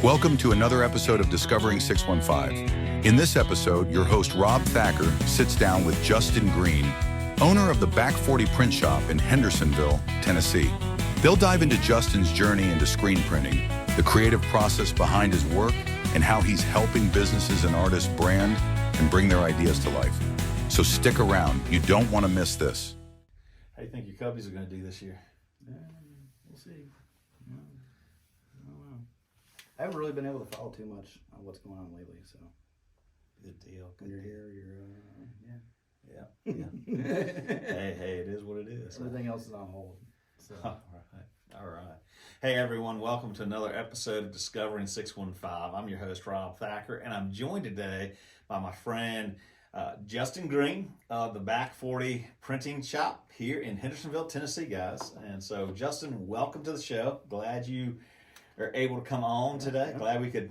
Welcome to another episode of Discovering 615. In this episode, your host Rob Thacker sits down with Justin Greene, owner of the Back 40 print shop in Hendersonville, Tennessee. They'll dive into Justin's journey into screen printing, the creative process behind his work, and how he's helping businesses and artists brand and bring their ideas to life. So stick around. You don't want to miss this. How do you think your Cubbies are going to do this year? We'll see. I don't know. I haven't really been able to follow too much on what's going on lately, so. Good deal. When you're here, Yeah. hey, it is what it is. Everything else is on hold. So. All right. Hey, everyone. Welcome to another episode of Discovering 615. I'm your host, Rob Thacker, and I'm joined today by my friend, Justin Greene of the Back 40 printing shop here in Hendersonville, Tennessee, guys. And so, Justin, welcome to the show. Glad you are able to come on today. Glad we could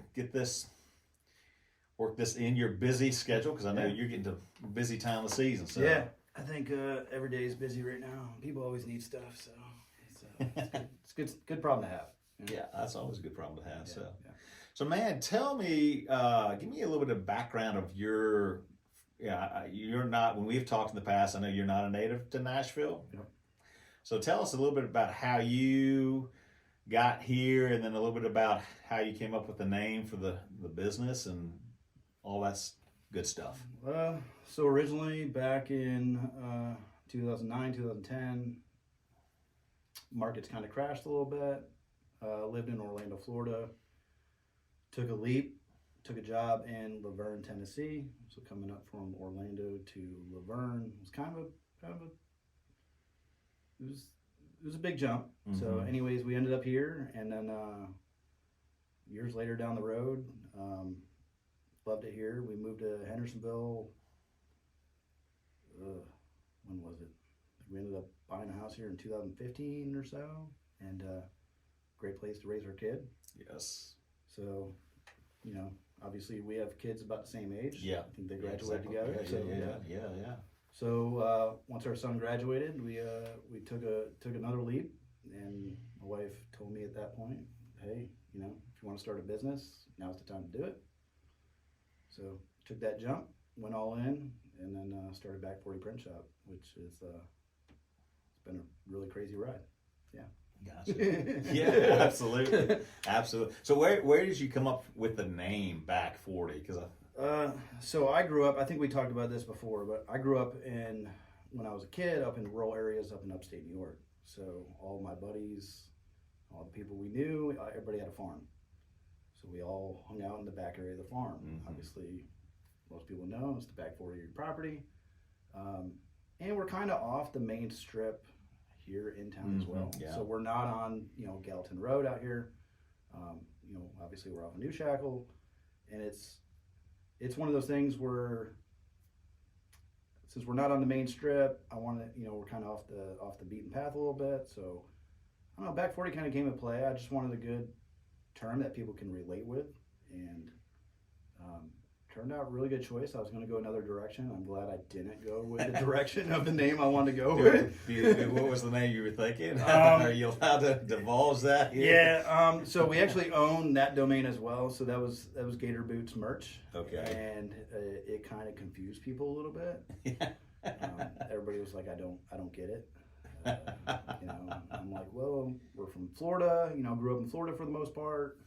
work this in your busy schedule, because I know you're getting to a busy time of the season. So. Yeah, I think every day is busy right now. People always need stuff, so it's good problem to have. Yeah, that's always a good problem to have. So man, tell me, give me a little bit of background of your. You're not. When we've talked in the past, I know you're not a native to Nashville. Yep. So tell us a little bit about how you got here, and then a little bit about how you came up with the name for the business and all that good stuff. So originally back in 2009, 2010, markets kind of crashed a little bit. Lived in Orlando, Florida. Took a leap, took a job in Laverne, Tennessee. So coming up from Orlando to Laverne was kind of a it was a big jump. Mm-hmm. So anyways, we ended up here, and then years later down the road, loved it here. We moved to Hendersonville. When was it? We ended up buying a house here in 2015 or so, and great place to raise our kid. Yes. So, obviously we have kids about the same age. Yeah. I think they graduated exactly. together. Yeah. So once our son graduated, we took another leap, and my wife told me at that point, hey, if you want to start a business, now's the time to do it. So took that jump, went all in, and then started Back 40 Print Shop, which is it's been a really crazy ride. Yeah. Gotcha. Yeah, absolutely. So where did you come up with the name Back 40? So I grew up, I think we talked about this before, but I grew up when I was a kid, up in rural areas up in upstate New York. So all my buddies, all the people we knew, everybody had a farm. So we all hung out in the back area of the farm. Mm-hmm. Obviously, most people know it's the back 40 property. And we're kind of off the main strip here in town as well. Yeah. So we're not on, Gallatin Road out here. Obviously we're off of New Shackle, and it's one of those things where, since we're not on the main strip, I want to, we're kind of off the beaten path a little bit. So I don't know, Back 40 kind of came into play. I just wanted a good term that people can relate with, and turned out a really good choice. I was going to go another direction. I'm glad I didn't go with the direction of the name I wanted to go with. What was the name you were thinking? Are you allowed to divulge that here? Yeah. So we actually own that domain as well. So that was Gator Boots merch. Okay. And it kind of confused people a little bit. Everybody was like, I don't get it. I'm like, well, we're from Florida. Grew up in Florida for the most part.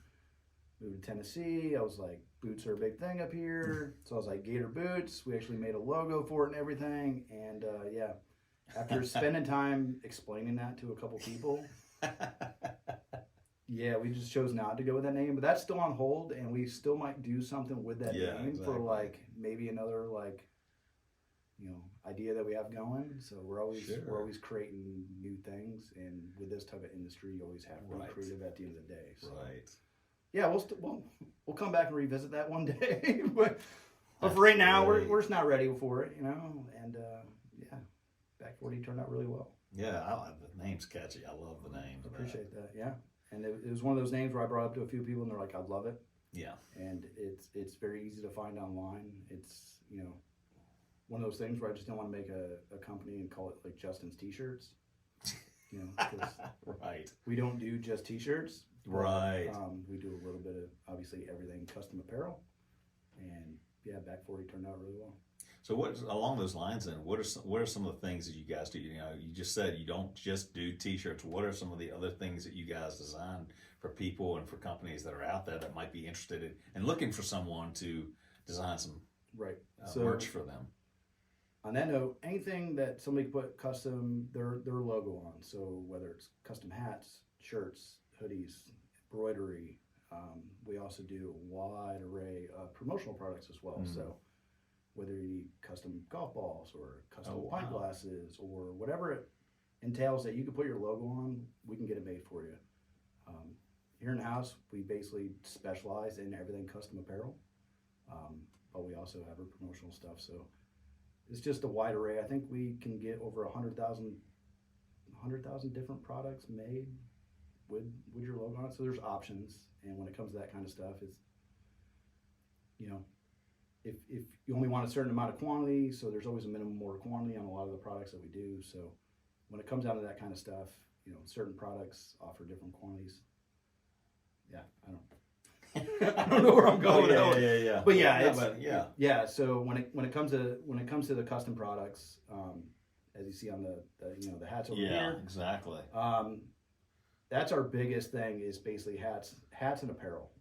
Moved to Tennessee. I was like, boots are a big thing up here. So I was like, Gator Boots. We actually made a logo for it and everything. And after spending time explaining that to a couple people, we just chose not to go with that name. But that's still on hold, and we still might do something with that name for maybe another idea that we have going. So we're always creating new things, and with this type of industry, you always have to be creative at the end of the day. So. Right. Yeah, we'll come back and revisit that one day, but for right now, we're just not ready for it, And Back 40 turned out really well. Yeah, the name's catchy. I love the name. I appreciate that. Yeah, and it was one of those names where I brought up to a few people, and they're like, "I love it." Yeah, and it's very easy to find online. It's one of those things where I just don't want to make a company and call it like Justin's T-shirts. Cause right. We don't do just T-shirts. Right. We do a little bit of basically everything custom apparel. And yeah, Back 40 turned out really well. So what along those lines then? What are some of the things that you guys do? You know, you just said you don't just do T-shirts. What are some of the other things that you guys design for people and for companies that are out there that might be interested in and looking for someone to design some merch for them? On that note, anything that somebody can put custom their logo on. So whether it's custom hats, shirts, hoodies, embroidery. We also do a wide array of promotional products as well. So whether you need custom golf balls or custom pint glasses or whatever it entails that you can put your logo on, we can get it made for you. Here in the house, we basically specialize in everything custom apparel, but we also have our promotional stuff. So it's just a wide array. I think we can get over 100,000 different products made with your logo on it. So there's options, and when it comes to that kind of stuff, it's, you know, if you only want a certain amount of quantity, so there's always a minimum order quantity on a lot of the products that we do. So when it comes down to that kind of stuff, you know, certain products offer different quantities. Yeah, I don't know where I'm going. Yeah. But yeah, So when it comes to the custom products, as you see on the hats over here. Yeah, exactly. That's our biggest thing is basically hats and apparel.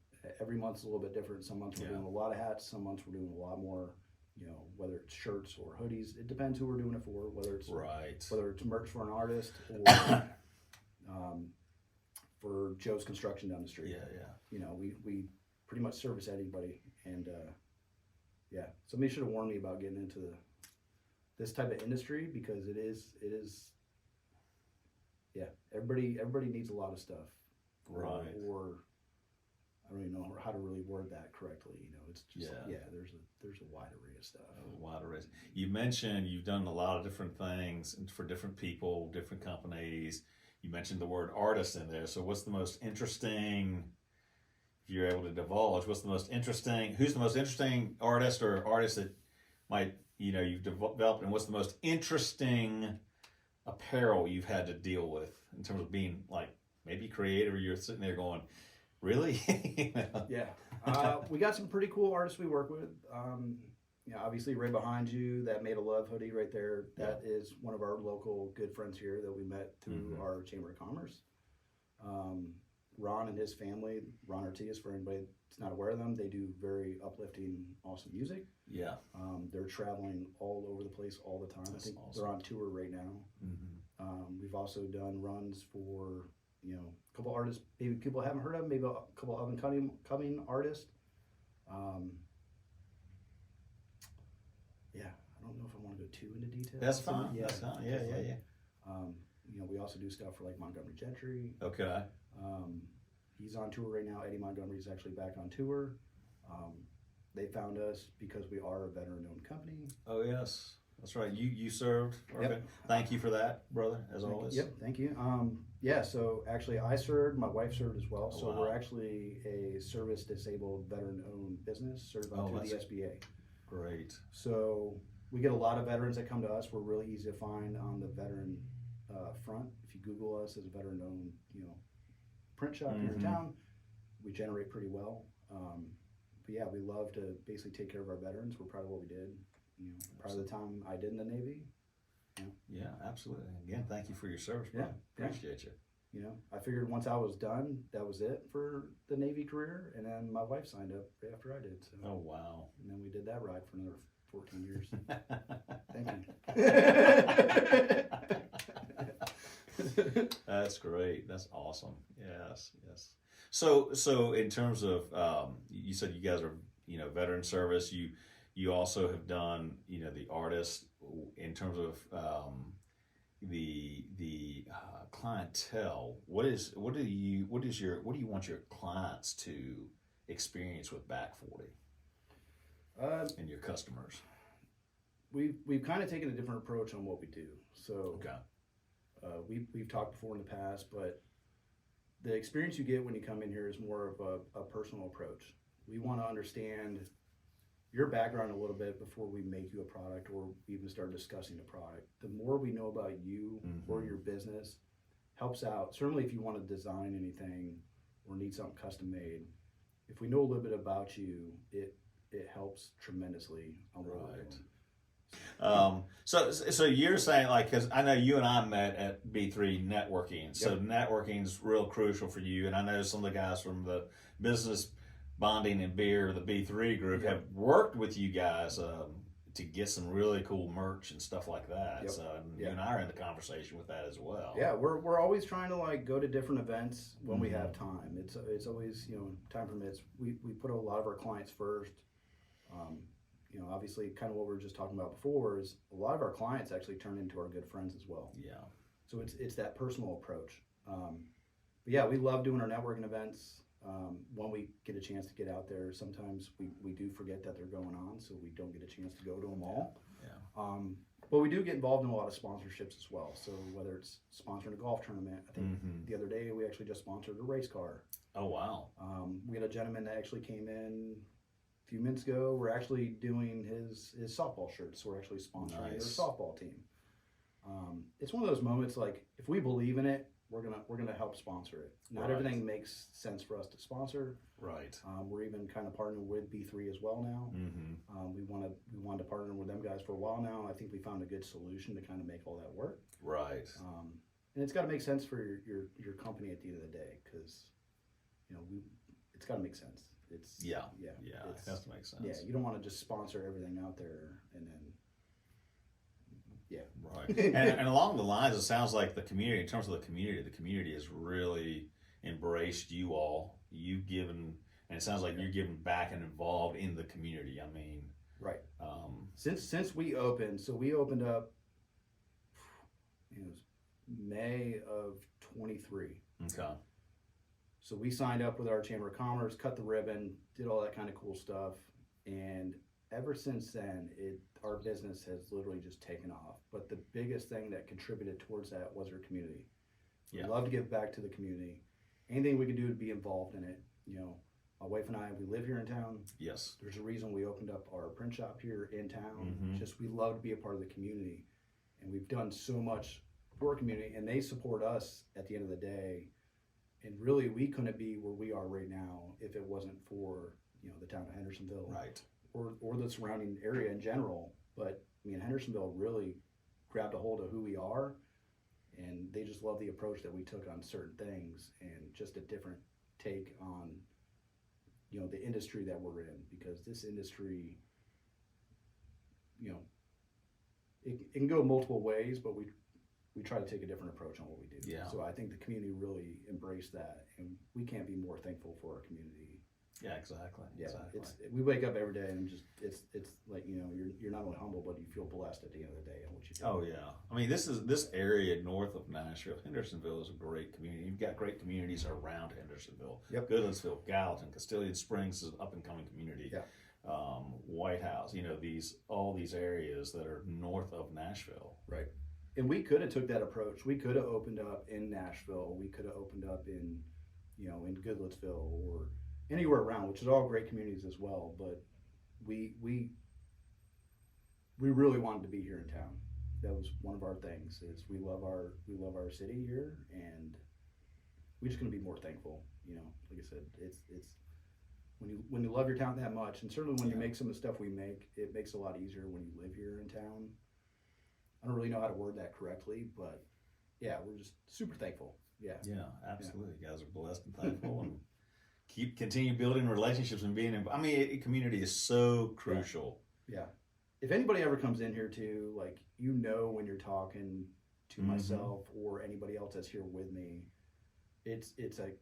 Every month's a little bit different. Some months we're doing a lot of hats. Some months we're doing a lot more. You know, whether it's shirts or hoodies, it depends who we're doing it for. Whether it's merch for an artist or for Joe's Construction down the street. Yeah. You know, we pretty much service anybody, and somebody should have warned me about getting into this type of industry because it is. Yeah, everybody needs a lot of stuff. Right. Or I don't even know how to really word that correctly. You know, it's just there's a wide array of stuff. A wide array. You mentioned you've done a lot of different things for different people, different companies. You mentioned the word artist in there. So what's the most interesting, if you're able to divulge, who's the most interesting artist or artist that might, you know, you've developed, and what's the most interesting apparel you've had to deal with in terms of being like maybe creative, or you're sitting there going, really? Yeah. We got some pretty cool artists we work with. Obviously right behind you, that Made of Love hoodie right there, that is one of our local good friends here that we met through our Chamber of Commerce. Ron and his family, Ron Ortiz, for anybody that's not aware of them, they do very uplifting, awesome music. Yeah. They're traveling all over the place all the time. That's I think awesome. they're on tour right now. We've also done runs for, you know, a couple artists maybe people haven't heard of, maybe a couple of coming artists. I don't know if I want to go too into detail. That's fine. Yeah. You know, we also do stuff for like Montgomery Gentry. Okay. He's on tour right now. Eddie Montgomery's actually back on tour. They found us because we are a veteran-owned company. Oh yes, that's right. You served. Okay. Yep. Thank you for that, brother. As always. Yep. Thank you. So actually, I served. My wife served as well. Oh, so wow. we're actually a service-disabled, veteran-owned business certified through the SBA. Great. So we get a lot of veterans that come to us. We're really easy to find on the veteran front. If you Google us as a veteran-owned, you know, print shop here in town, we generate pretty well. But yeah, we love to basically take care of our veterans. We're proud of what we did. You know, proud of the time I did in the Navy. You know. Yeah, absolutely. Again, thank you for your service, bro. Yeah. Appreciate you. You know, I figured once I was done, that was it for the Navy career, and then my wife signed up right after I did. So. Oh wow. And then we did that ride for another 14 years. Thank you. That's great. That's awesome. Yes. So in terms of, you said you guys are, you know, veteran service. You also have done, you know, the artist in terms of the clientele. What do you want your clients to experience with Back 40 and your customers? We've kind of taken a different approach on what we do. So okay. We've talked before in the past, but the experience you get when you come in here is more of a personal approach. We want to understand your background a little bit before we make you a product or even start discussing the product. The more we know about you or your business helps out. Certainly if you want to design anything or need something custom made, if we know a little bit about you, it helps tremendously on what we're doing. So you're saying, like, because I know you and I met at B3 networking, so networking's real crucial for you, and I know some of the guys from the business bonding and beer, the B3 group, have worked with you guys to get some really cool merch and stuff like that. Yep. So you and I are in the conversation with that as well. Yeah, we're always trying to like go to different events when we have time. It's always, you know, time permits. We put a lot of our clients first. You know, obviously, kind of what we were just talking about before is a lot of our clients actually turn into our good friends as well. Yeah. So it's that personal approach. But yeah, we love doing our networking events. When we get a chance to get out there, sometimes we do forget that they're going on, so we don't get a chance to go to them all. Yeah. But we do get involved in a lot of sponsorships as well. So whether it's sponsoring a golf tournament, I think the other day we actually just sponsored a race car. Oh, wow. We had a gentleman that actually came in a few minutes ago. We're actually doing his softball shirts. So we're actually sponsoring their softball team. It's one of those moments, like, if we believe in it, we're gonna help sponsor it. Not everything makes sense for us to sponsor. Right. We're even kind of partnering with B3 as well now. We wanted to partner with them guys for a while now. I think we found a good solution to kind of make all that work. Right. And it's got to make sense for your company at the end of the day, because you know it's got to make sense. It has to make sense. Yeah, you don't want to just sponsor everything out there and then. Yeah. Right. and along the lines, it sounds like the community, in terms of the community has really embraced you all. You've given, and it sounds like you're giving back and involved in the community. I mean, right. Since we opened, so we opened up, it was May of 23. Okay. So we signed up with our Chamber of Commerce, cut the ribbon, did all that kind of cool stuff, and ever since then, our business has literally just taken off. But the biggest thing that contributed towards that was our community. Yeah. We love to give back to the community. Anything we can do to be involved in it. You know, my wife and I, we live here in town. Yes. There's a reason we opened up our print shop here in town. Just we love to be a part of the community. And we've done so much for our community, and they support us at the end of the day. And really, we couldn't be where we are right now if it wasn't for, you know, the town of Hendersonville. Right. Or the surrounding area in general. But I mean, Hendersonville really grabbed a hold of who we are, and they just love the approach that we took on certain things and just a different take on, you know, the industry that we're in, because this industry, you know, it can go multiple ways, but we try to take a different approach on what we do. Yeah. So I think the community really embraced that, and we can't be more thankful for our community. Yeah, exactly. Yeah, exactly. We wake up every day and just it's like, you know, you're not only humble, but you feel blessed at the end of the day on what you do. Oh yeah, I mean, this area north of Nashville, Hendersonville is a great community. You've got great communities around Hendersonville. Yep. Goodlettsville, Gallatin, Castilian Springs is an up and coming community. Yeah. White House, you know, all these areas that are north of Nashville. Right. And we could have took that approach. We could have opened up in Nashville. We could have opened up in, you know, in Goodlettsville or anywhere around, which is all great communities as well. But we really wanted to be here in town. That was one of our things. Is we love our city here, and we're just going to be more thankful. You know, like I said, it's when you love your town that much, and certainly when you make some of the stuff we make, it makes it a lot easier when you live here in town. I don't really know how to word that correctly, but yeah, we're just super thankful. Yeah. Yeah, absolutely. You guys are blessed and thankful, and continue building relationships and being. I mean, community is so crucial. Yeah. If anybody ever comes in here too, like, you know, when you're talking to myself or anybody else that's here with me, it's like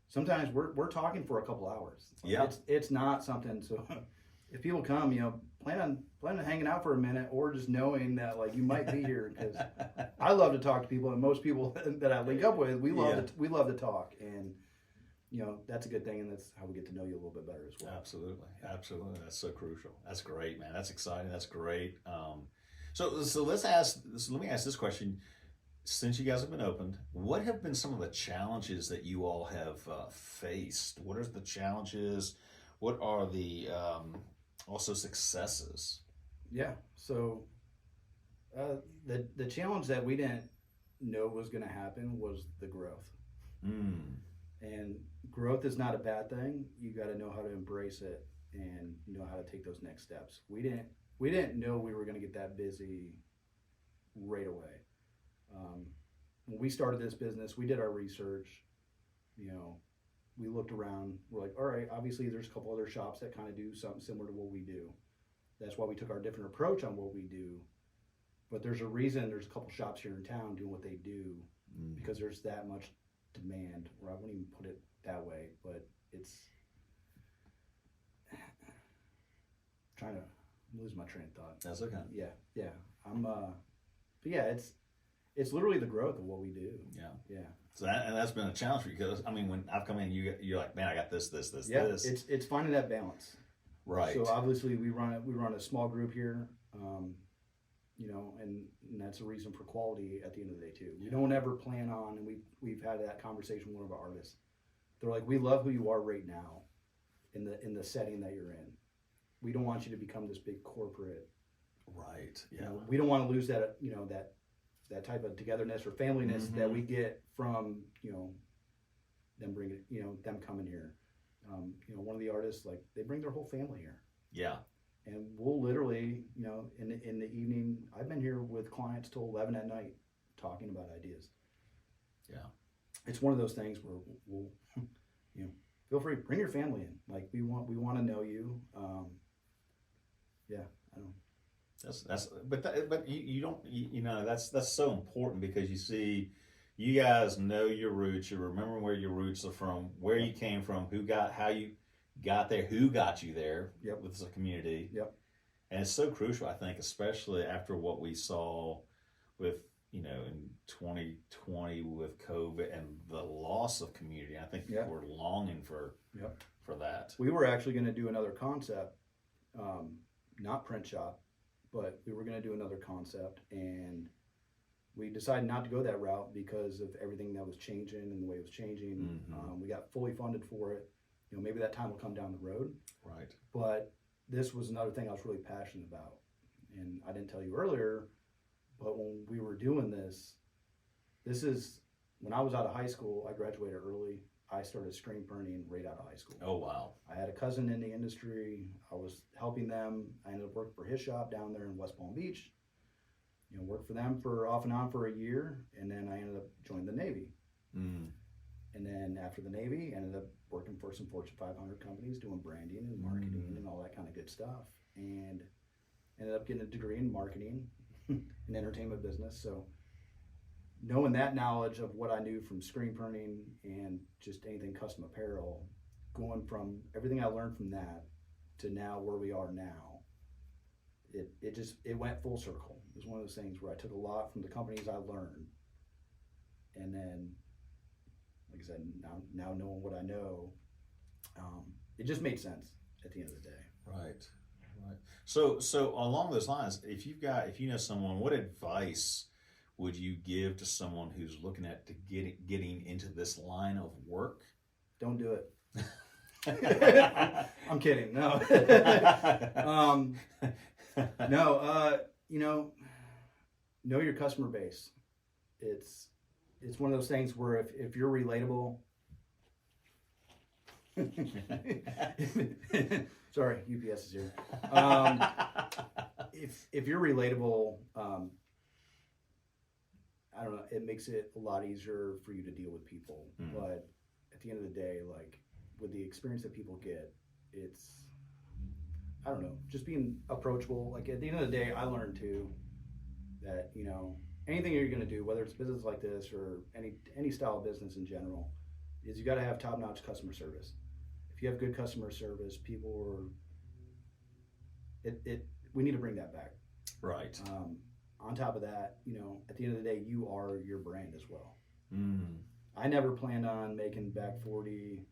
sometimes we're talking for a couple hours. Yeah. It's not something. So if people come, you know, plan on hanging out for a minute, or just knowing that, like, you might be here, because I love to talk to people, and most people that I link up with, we love to talk, and you know, that's a good thing, and that's how we get to know you a little bit better as well. Absolutely. That's so crucial. That's great, man. That's exciting. That's great. So let me ask this question. Since you guys have been opened, what have been some of the challenges that you all have faced? What are the challenges? What are the also successes? Yeah. So the challenge that we didn't know was going to happen was the growth. And growth is not a bad thing. You got to know how to embrace it and know how to take those next steps. We didn't know we were going to get that busy right away. When we started this business, we did our research. You know, we looked around. We're like, all right, obviously there's a couple other shops that kind of do something similar to what we do. That's why we took our different approach on what we do. But there's a reason there's a couple shops here in town doing what they do, because there's that much demand. Or I wouldn't even put it that way, but it's trying to lose my train of thought. That's okay. Yeah. But yeah, it's literally the growth of what we do. Yeah. So that's been a challenge for you, because I mean, when I've come in, you're like, man, I got this. Yeah, it's finding that balance. Right. So obviously we run a small group here, you know, and that's a reason for quality at the end of the day too. We don't ever plan on, and we've had that conversation with one of our artists. They're like, we love who you are right now, in the setting that you're in. We don't want you to become this big corporate. Right. Yeah. You know, we don't want to lose that, you know, that type of togetherness or familyness that we get from, you know, them coming here. You know, one of the artists, like, they bring their whole family here. Yeah. And we'll literally, you know, in the evening, I've been here with clients till 11 at night talking about ideas. Yeah. It's one of those things where we'll you know, feel free, bring your family in. Like, we want to know you. Yeah, I don't. But you don't, you know, that's so important, because you see, you guys know your roots. You remember where your roots are from, where you came from, how you got there, who got you there. Yep. With the community. Yep. And it's so crucial, I think, especially after what we saw with, you know, in 2020 with COVID and the loss of community. I think people were longing for that. We were actually going to do another concept, not print shop, but we were going to do another concept, and we decided not to go that route because of everything that was changing and the way it was changing. We got fully funded for it. You know, maybe that time will come down the road. Right. But this was another thing I was really passionate about. And I didn't tell you earlier, but when we were doing this is when I was out of high school. I graduated early. I started screen printing right out of high school. Oh, wow. I had a cousin in the industry. I was helping them. I ended up working for his shop down there in West Palm Beach. You know, worked for them for off and on for a year, and then I ended up joining the Navy. And then after the Navy, ended up working for some Fortune 500 companies doing branding and marketing and all that kind of good stuff. And ended up getting a degree in marketing and entertainment business. So knowing that knowledge of what I knew from screen printing and just anything custom apparel, going from everything I learned from that to now where we are now, it went full circle. It was one of those things where I took a lot from the companies I learned, and then, like I said, now knowing what I know, it just made sense at the end of the day. Right. So along those lines, if you know someone, what advice would you give to someone who's looking at getting into this line of work? Don't do it. I'm kidding. No. You know your customer base. It's one of those things where if you're relatable. Sorry, UPS is here. If you're relatable, I don't know, it makes it a lot easier for you to deal with people. But at the end of the day, like, with the experience that people get, it's, I don't know, just being approachable. Like, at the end of the day, I learned too that, you know, anything you're going to do, whether it's business like this or any style of business in general, is you got to have top-notch customer service. If you have good customer service, we need to bring that back. Right. On top of that, you know, at the end of the day, you are your brand as well. I never planned on making back 40.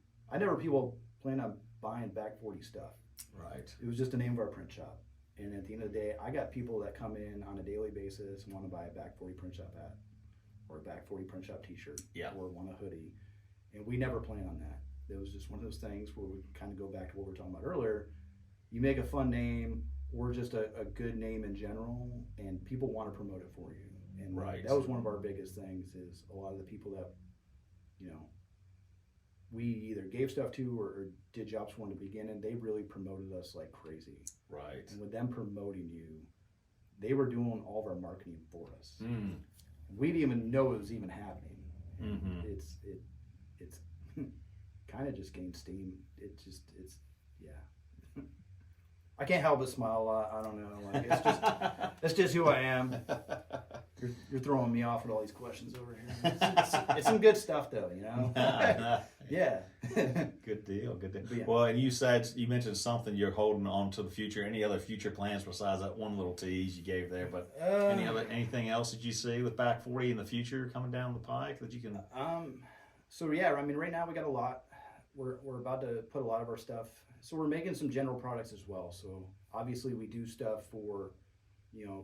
People planned on buying back 40 stuff. Right. It was just the name of our print shop. And at the end of the day, I got people that come in on a daily basis and want to buy a back 40 print shop hat or a back 40 print shop t-shirt or want a hoodie. And we never planned on that. It was just one of those things where we kind of go back to what we were talking about earlier. You make a fun name or just a good name in general, and people want to promote it for you. And that was one of our biggest things, is a lot of the people that, you know, we either gave stuff to or did jobs for in the beginning, they really promoted us like crazy. Right. And with them promoting you, they were doing all of our marketing for us. We didn't even know it was even happening. It's kind of just gained steam. It's yeah. I can't help but smile a lot. I don't know. Like it's just who I am. You're throwing me off with all these questions over here. It's some good stuff though, you know. Yeah. Good deal. Good deal. Yeah. Well, and you mentioned something you're holding on to the future. Any other future plans besides that one little tease you gave there? But anything else that you see with Back 40 in the future coming down the pike that you can? So yeah, I mean, right now we got a lot. We're about to put a lot of our stuff. So we're making some general products as well. So obviously we do stuff for,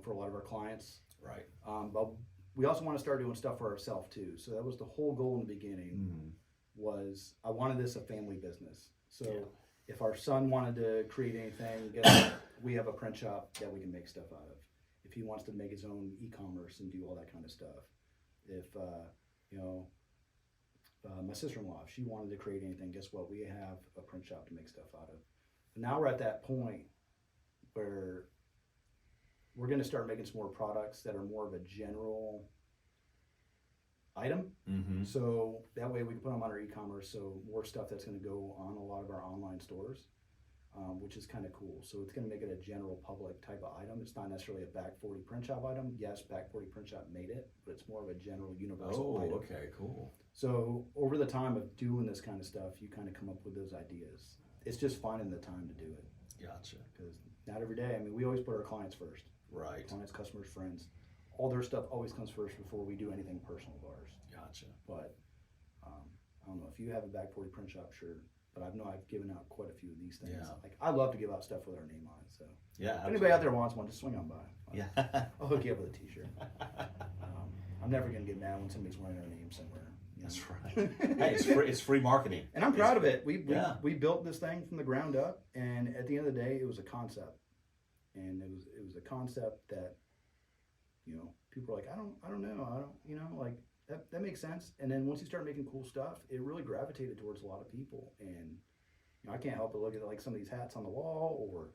for a lot of our clients. Right. But we also want to start doing stuff for ourselves too. So that was the whole goal in the beginning. Was I wanted this a family business. So if our son wanted to create anything, we have a print shop that we can make stuff out of. If he wants to make his own e-commerce and do all that kind of stuff. If my sister-in-law, if she wanted to create anything, guess what? We have a print shop to make stuff out of. But now we're at that point where we're going to start making some more products that are more of a general item. So that way we can put them on our e-commerce. So more stuff that's going to go on a lot of our online stores, which is kind of cool. So it's going to make it a general public type of item. It's not necessarily a Back 40 print shop item. Yes, Back 40 print shop made it, but it's more of a general universal item. Okay, cool. So over the time of doing this kind of stuff, you kind of come up with those ideas. It's just finding the time to do it. Gotcha. Because not every day. I mean, we always put our clients first. Right. Clients, customers, friends. All their stuff always comes first before we do anything personal of ours. Gotcha. But I don't know if you have a Back 40 print shop shirt, but I've given out quite a few of these things. Yeah. Like I love to give out stuff with our name on it. So yeah, if anybody out there wants one, just swing on by. Yeah. I'll hook you up with a T-shirt. I'm never gonna get mad when somebody's wearing our name somewhere. That's right. Hey, it's free marketing, and I'm proud of it. We built this thing from the ground up, and at the end of the day, it was a concept, and it was a concept that, people are like, I don't know, like that makes sense. And then once you start making cool stuff, it really gravitated towards a lot of people, and I can't help but look at like some of these hats on the wall, or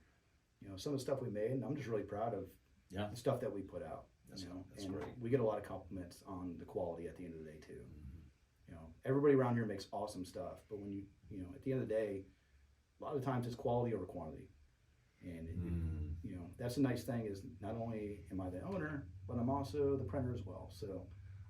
some of the stuff we made, and I'm just really proud of the stuff that we put out. That's and great. We get a lot of compliments on the quality at the end of the day too. Everybody around here makes awesome stuff, but when at the end of the day, a lot of times it's quality over quantity. And that's a nice thing, is not only am I the owner, but I'm also the printer as well. So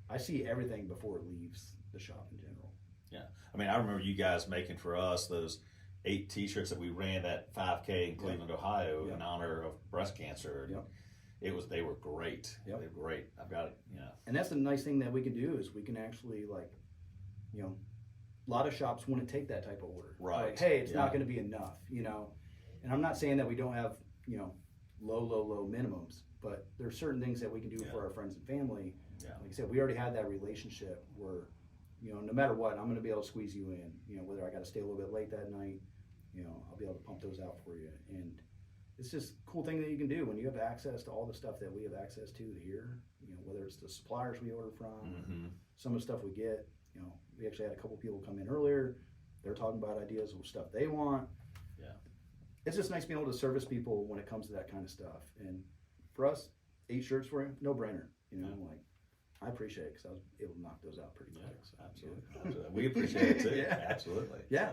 I see everything before it leaves the shop in general. Yeah. I mean, I remember you guys making for us those 8 t-shirts that we ran at 5K in Cleveland, Ohio in honor of breast cancer. They were great. They were great. I've got it, And that's the nice thing that we can do, is we can actually a lot of shops wouldn't take that type of order. Right. Like, hey, it's not going to be enough, And I'm not saying that we don't have, low minimums, but there's certain things that we can do for our friends and family. Yeah. Like I said, we already had that relationship where, no matter what, I'm going to be able to squeeze you in. Whether I got to stay a little bit late that night, I'll be able to pump those out for you. And it's just a cool thing that you can do when you have access to all the stuff that we have access to here. Whether it's the suppliers we order from, some of the stuff we get. We actually had a couple people come in earlier. They're talking about ideas of stuff they want. Yeah. It's just nice being able to service people when it comes to that kind of stuff. And for us, 8 shirts for you, no brainer. Like, I appreciate it because I was able to knock those out pretty quick. So, absolutely. We appreciate it too. Absolutely. Yeah.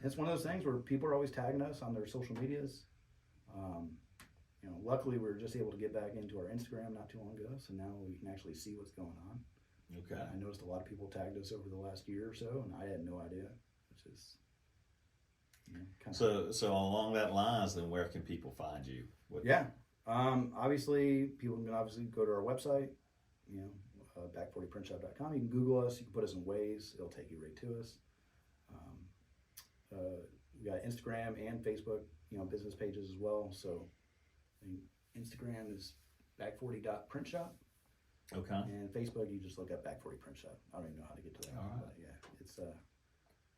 It's one of those things where people are always tagging us on their social medias. Luckily we were just able to get back into our Instagram not too long ago, so now we can actually see what's going on. Okay. I noticed a lot of people tagged us over the last year or so, and I had no idea, which is So along that lines, then where can people find you? Obviously people can go to our website, back40printshop.com. You can Google us, you can put us in Waze, it'll take you right to us. We got Instagram and Facebook, business pages as well. So Instagram is back40.printshop. Okay. And Facebook, you just look up Back 40 Print Shop. I don't even know how to get to that. All right. But yeah, it's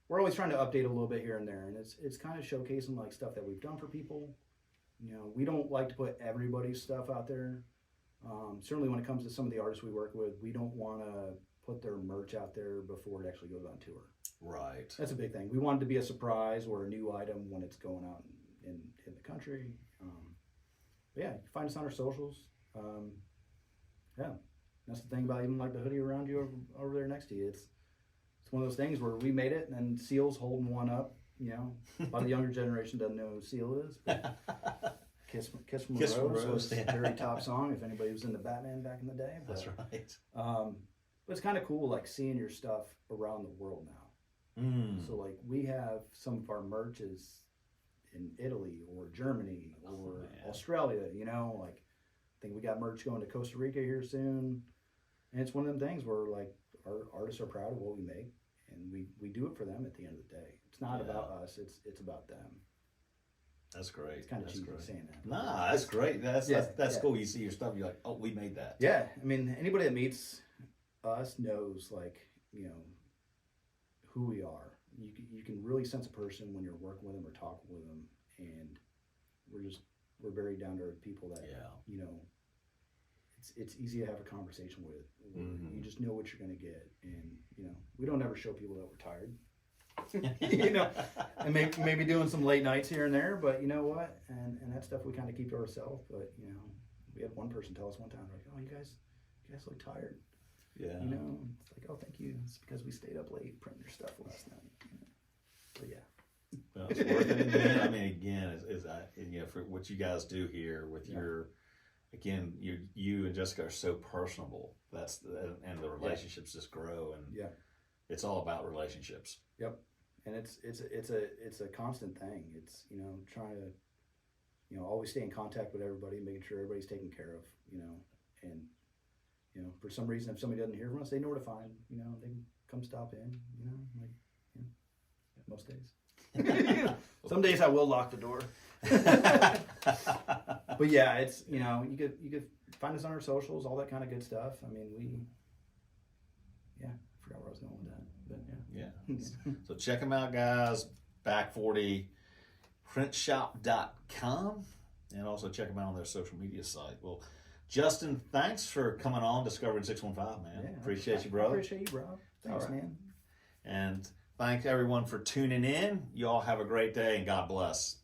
we're always trying to update a little bit here and there, and it's kind of showcasing like stuff that we've done for people. We don't like to put everybody's stuff out there. Certainly when it comes to some of the artists we work with, we don't want to put their merch out there before it actually goes on tour. Right. That's a big thing. We want it to be a surprise or a new item when it's going out in the country. But yeah, you find us on our socials. Yeah, that's the thing about even like the hoodie around you over there next to you. It's one of those things where we made it, and then Seal's holding one up. You know, a lot of the younger generation doesn't know who Seal is. But Kiss from a Rose was the very top song. If anybody was into Batman back in the day, but, that's right. But it's kind of cool, like seeing your stuff around the world now. So like we have some of our merches in Italy or Germany or Australia. You know, like I think we got merch going to Costa Rica here soon, and it's one of them things where like our artists are proud of what we make, and we do it for them at the end of the day. It's not about us; it's about them. That's great. It's kind of cheesy great. saying that. Nah, that's great. That's cool. You see your stuff, you're like, oh, we made that. Yeah, I mean, anybody that meets us knows, like, you know, who we are. You can really sense a person when you're working with them or talking with them, and we're very down to earth people that you know. It's easy to have a conversation with. You just know what you're going to get, and you know, we don't ever show people that we're tired. You know, and maybe doing some late nights here and there, but you know what, and that stuff we kind of keep to ourselves. But you know, we had one person tell us one time, like, oh, you guys look tired. Yeah, you know, it's like, oh, thank you, it's because we stayed up late printing your stuff last night. You know? But yeah, well, it's worth it. Again, I mean, again, is you know, for what you guys do here with your, again, you and Jessica are so personable. And the relationships just grow, and it's all about relationships. Yep. And it's a constant thing. It's, you know, trying to, you know, always stay in contact with everybody, making sure everybody's taken care of, you know, and, you know, for some reason, if somebody doesn't hear from us, they know where to find, you know, they can come stop in, you know, like, most days. Some days I will lock the door. But yeah, it's, you know, you could find us on our socials, all that kind of good stuff. I mean, I forgot where I was going with that. But yeah. So check them out, guys. Back40 printshop.com, and also check them out on their social media site. Well, Justin, thanks for coming on Discovering 615, man. Yeah, appreciate you, bro. Appreciate you, bro. Thanks, man. And thanks everyone for tuning in. You all have a great day, and God bless.